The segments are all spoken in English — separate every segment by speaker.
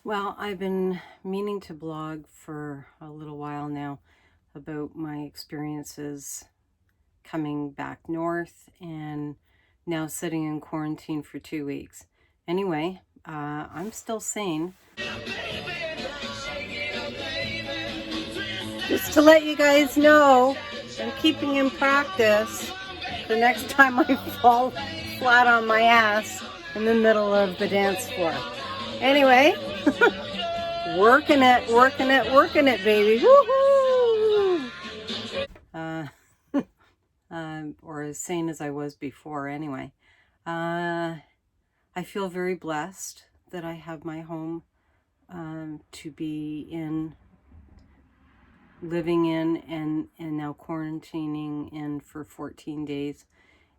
Speaker 1: Well, I've been meaning to blog for a little while now about my experiences coming back north and now sitting in quarantine for 2 weeks. Anyway, I'm still sane. Just to let you guys know, I'm keeping in practice the next time I fall flat on my ass in the middle of the dance floor. Anyway, working it, baby. Woohoo! Uh, or as sane as I was before, anyway. I feel very blessed that I have my home to be in, living in, and now quarantining in for 14 days.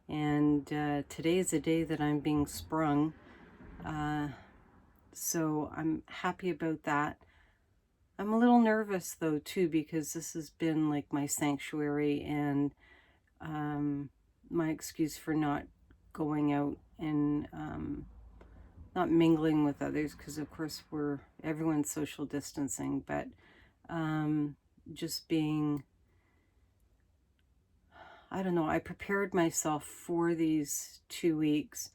Speaker 1: And today is the day that I'm being sprung. So I'm happy about that. I'm a little nervous though too, because this has been like my sanctuary and my excuse for not going out and not mingling with others, because of course everyone's social distancing, but just being, I don't know, I prepared myself for these 2 weeks.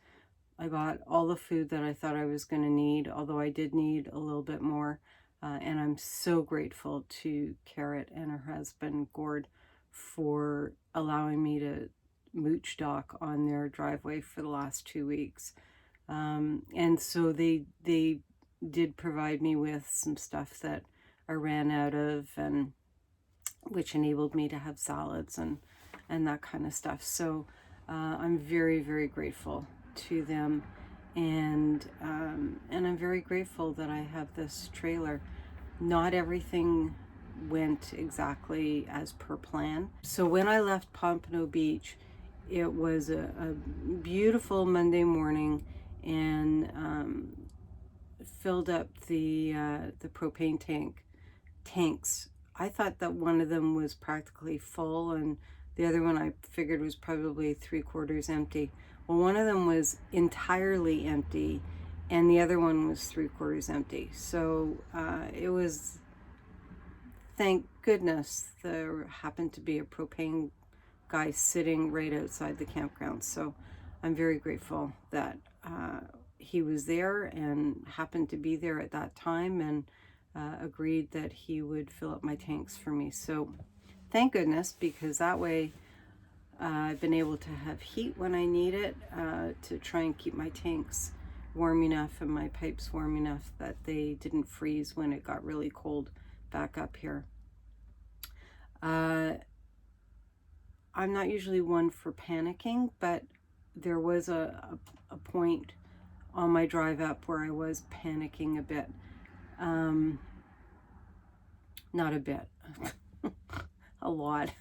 Speaker 1: I got all the food that I thought I was going to need, although I did need a little bit more. And I'm so grateful to Carrot and her husband, Gord, for allowing me to mooch dock on their driveway for the last 2 weeks. And so they did provide me with some stuff that I ran out of, and which enabled me to have salads and that kind of stuff. So I'm very, very grateful to them, and I'm very grateful that I have this trailer. Not everything went exactly as per plan. So when I left Pompano Beach, it was a beautiful Monday morning, and filled up the propane tanks. I thought that one of them was practically full, and the other one I figured was probably 3/4 empty. Well, one of them was entirely empty, and the other one was 3/4 empty. So it was, thank goodness, there happened to be a propane guy sitting right outside the campground. So I'm very grateful that he was there and happened to be there at that time, and agreed that he would fill up my tanks for me. So thank goodness, because that way I've been able to have heat when I need it, to try and keep my tanks warm enough and my pipes warm enough that they didn't freeze when it got really cold back up here. I'm not usually one for panicking, but there was a point on my drive up where I was panicking a bit. Not a bit, a lot.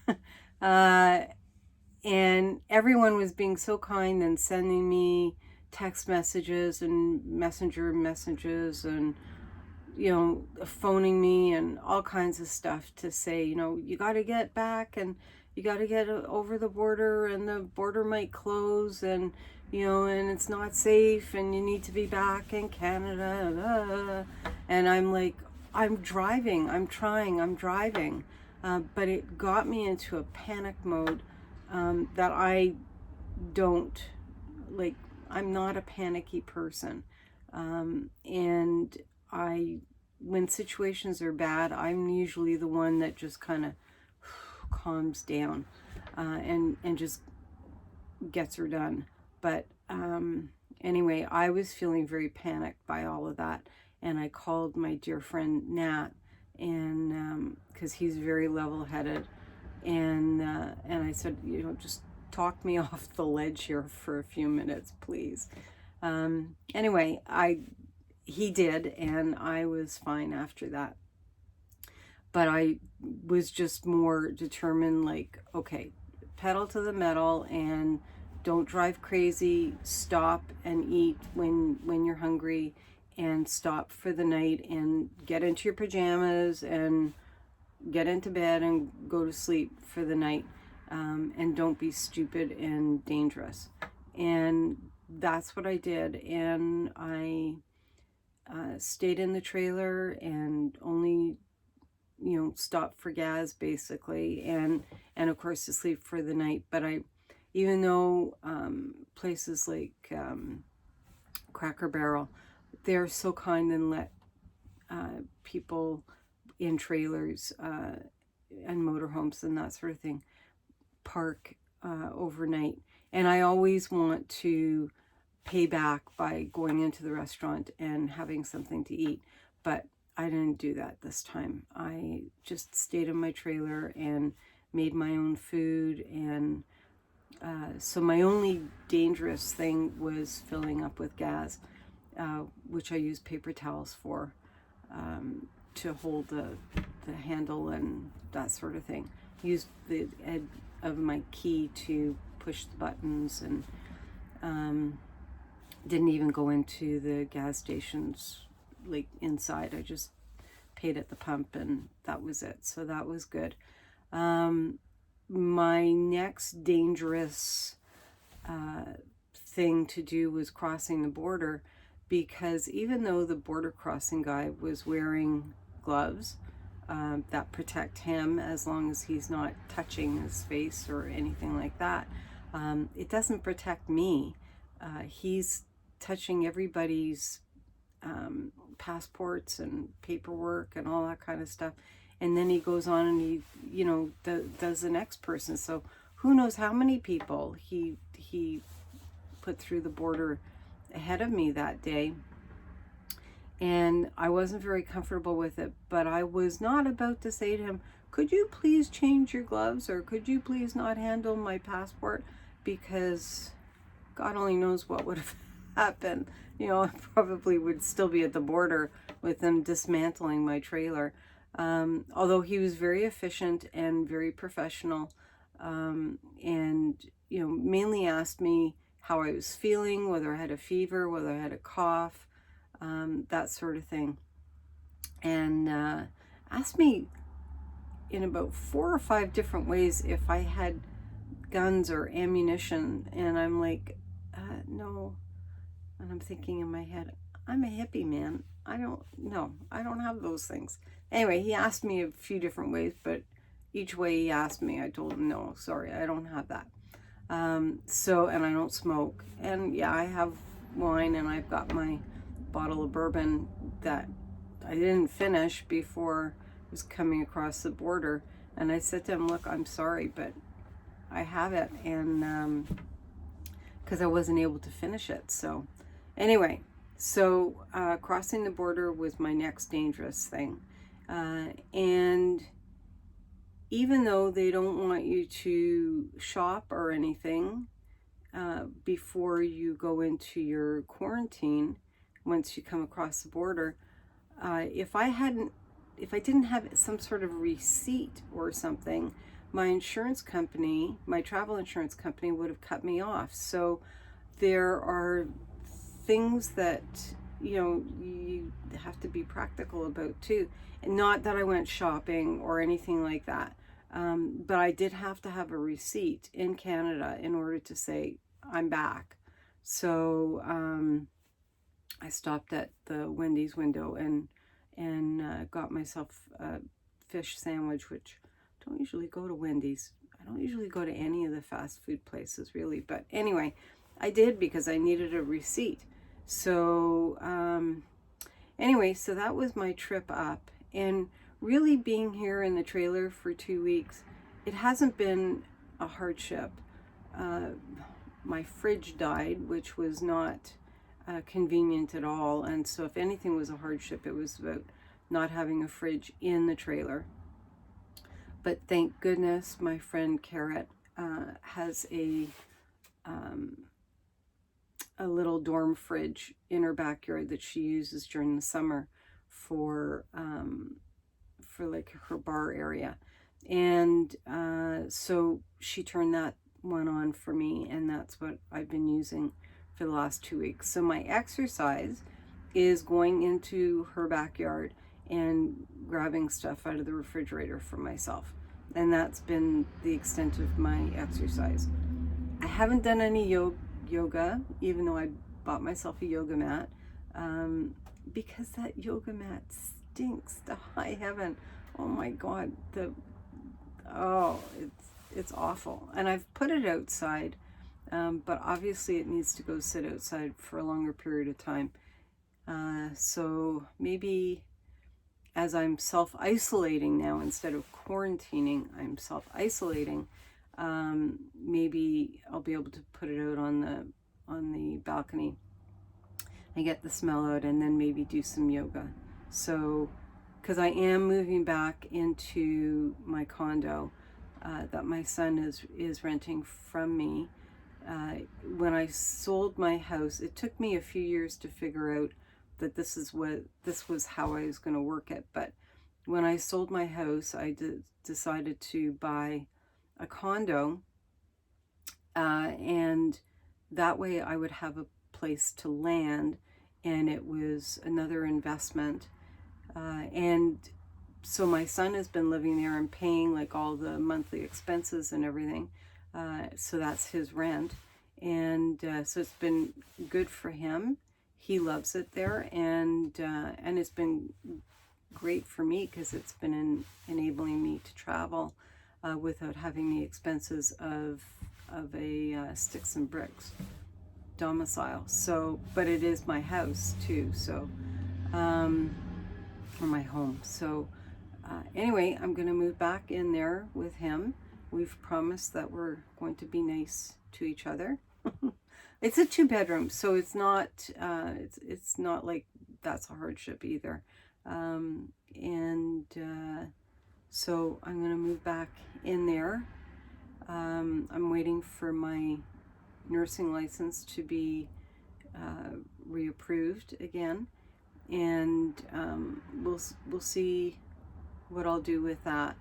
Speaker 1: And everyone was being so kind and sending me text messages and messenger messages, and phoning me and all kinds of stuff to say, you got to get back, and you got to get over the border, and the border might close, and and it's not safe, and you need to be back in Canada. And I'm like, I'm driving, I'm driving. But it got me into a panic mode that I don't like. I'm not a panicky person. And when situations are bad, I'm usually the one that just kind of calms down and just gets her done. But anyway, I was feeling very panicked by all of that, and I called my dear friend Nat, and because he's very level-headed, and I said, just talk me off the ledge here for a few minutes, please. Anyway, he did, and I was fine after that. But I was just more determined, like, okay, pedal to the metal and don't drive crazy. Stop and eat when you're hungry, and stop for the night, and get into your pajamas and get into bed and go to sleep for the night. And don't be stupid and dangerous. And that's what I did. And I stayed in the trailer and only, stopped for gas basically, and of course to sleep for the night. But even though places like Cracker Barrel, they're so kind and let people in trailers and motorhomes and that sort of thing park overnight. And I always want to pay back by going into the restaurant and having something to eat, but I didn't do that this time. I just stayed in my trailer and made my own food, and so my only dangerous thing was filling up with gas, which I use paper towels for, to hold the handle and that sort of thing. Use the edge of my key to push the buttons, and didn't even go into the gas stations like inside. I just paid at the pump and that was it. So that was good. My next dangerous thing to do was crossing the border, because even though the border crossing guy was wearing gloves that protect him as long as he's not touching his face or anything like that, it doesn't protect me. He's touching everybody's passports and paperwork and all that kind of stuff, and then he goes on and he does the next person. So who knows how many people he put through the border ahead of me that day. And I wasn't very comfortable with it, but I was not about to say to him, could you please change your gloves, or could you please not handle my passport, because God only knows what would have happened. I probably would still be at the border with them dismantling my trailer. Although he was very efficient and very professional, and mainly asked me how I was feeling, whether I had a fever, whether I had a cough, that sort of thing, and asked me in about 4 or 5 different ways if I had guns or ammunition, and I'm like, no. And I'm thinking in my head, I'm a hippie, man. I don't have those things. Anyway, he asked me a few different ways, but each way he asked me, I told him, no, sorry, I don't have that. And I don't smoke. And yeah, I have wine, and I've got my bottle of bourbon that I didn't finish before I was coming across the border. And I said to him, look, I'm sorry, but I have it. And because I wasn't able to finish it. So anyway, crossing the border was my next dangerous thing. And even though they don't want you to shop or anything before you go into your quarantine, once you come across the border, if I didn't have some sort of receipt or something, my insurance company, my travel insurance company, would have cut me off. So there are things that you have to be practical about too. And not that I went shopping or anything like that, but I did have to have a receipt in Canada in order to say I'm back. So I stopped at the Wendy's window and got myself a fish sandwich, which I don't usually go to Wendy's. I don't usually go to any of the fast food places really, but anyway, I did because I needed a receipt. So anyway, so that was my trip up, and really being here in the trailer for 2 weeks, it hasn't been a hardship. My fridge died, which was not convenient at all, and so if anything was a hardship, it was about not having a fridge in the trailer. But thank goodness my friend Carrot has a little dorm fridge in her backyard that she uses during the summer for like her bar area. And so she turned that one on for me, and that's what I've been using for the last 2 weeks. So my exercise is going into her backyard and grabbing stuff out of the refrigerator for myself. And that's been the extent of my exercise. I haven't done any yoga, even though I bought myself a yoga mat, because that yoga mat stinks to high heaven. Oh my God, oh, it's awful. And I've put it outside, but obviously it needs to go sit outside for a longer period of time. So maybe as I'm self-isolating now, instead of quarantining, I'm self-isolating. Maybe I'll be able to put it out on the balcony and get the smell out, and then maybe do some yoga. So, because I am moving back into my condo that my son is renting from me. When I sold my house, it took me a few years to figure out that this was how I was going to work it. But when I sold my house, I decided to buy a condo, and that way I would have a place to land, and it was another investment. And so my son has been living there and paying like all the monthly expenses and everything. So that's his rent. And so it's been good for him. He loves it there, and it's been great for me because it's been enabling me to travel without having the expenses of a sticks and bricks domicile. So, but it is my house too, so or my home. So anyway, I'm going to move back in there with him. We've promised that we're going to be nice to each other. It's a 2-bedroom, so it's not like that's a hardship either. So I'm going to move back in there. I'm waiting for my nursing license to be reapproved again, and we'll see what I'll do with that.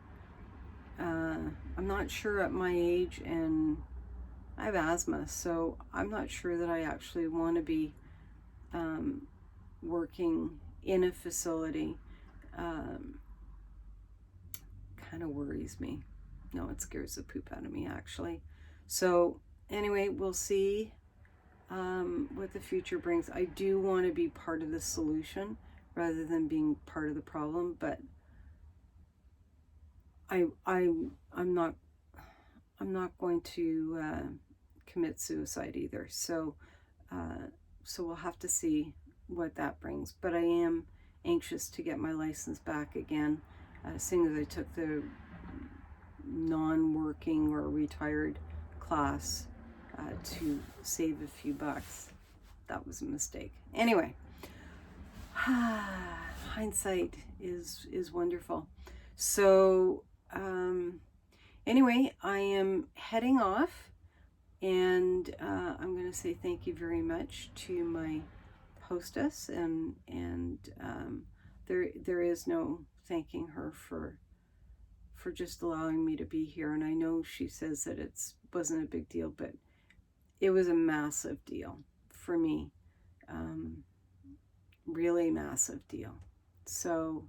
Speaker 1: I'm not sure at my age, and I have asthma, so I'm not sure that I actually want to be working in a facility. Kind of worries me. No, it scares the poop out of me, actually. So anyway, we'll see what the future brings. I do want to be part of the solution rather than being part of the problem, but I'm not going to commit suicide either. So we'll have to see what that brings. But I am anxious to get my license back again, seeing as I took the non-working or retired class to save a few bucks. That was a mistake. Anyway, hindsight is wonderful. So anyway, I am heading off, and I'm going to say thank you very much to my hostess, and there is no thanking her for just allowing me to be here. And I know she says that it wasn't a big deal, but it was a massive deal for me. Really massive deal. So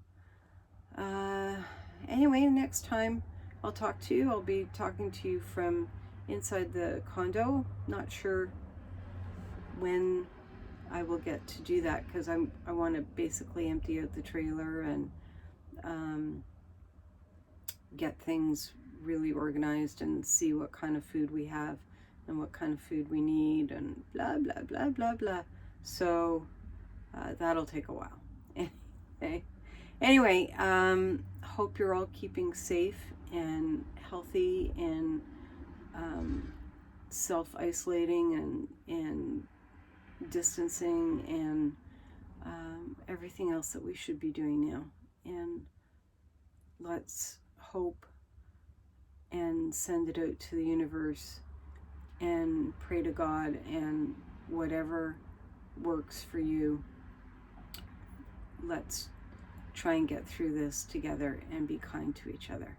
Speaker 1: anyway, next time I'll talk to you, I'll be talking to you from inside the condo. Not sure when I will get to do that, because I want to basically empty out the trailer and get things really organized and see what kind of food we have and what kind of food we need and blah blah blah blah blah. So that'll take a while. Anyway, hope you're all keeping safe and healthy, and self-isolating and distancing, and everything else that we should be doing now. And let's hope and send it out to the universe and pray to God, and whatever works for you, let's try and get through this together and be kind to each other.